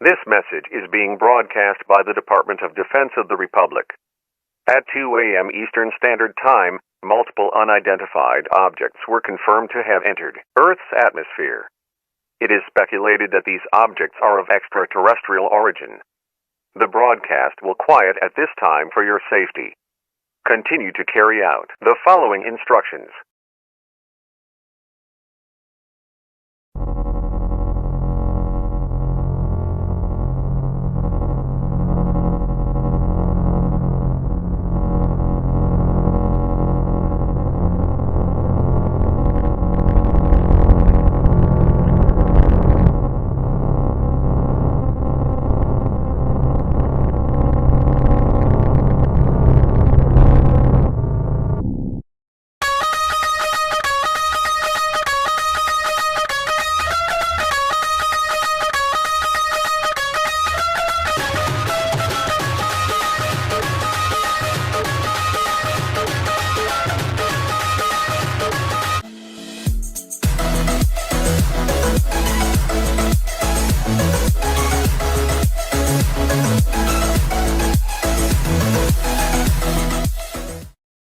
This message is being broadcast by the Department of Defense of the Republic. At 2 a.m. Eastern Standard Time, multiple unidentified objects were confirmed to have entered Earth's atmosphere. It is speculated that these objects are of extraterrestrial origin. The broadcast will quiet at this time for your safety. Continue to carry out the following instructions.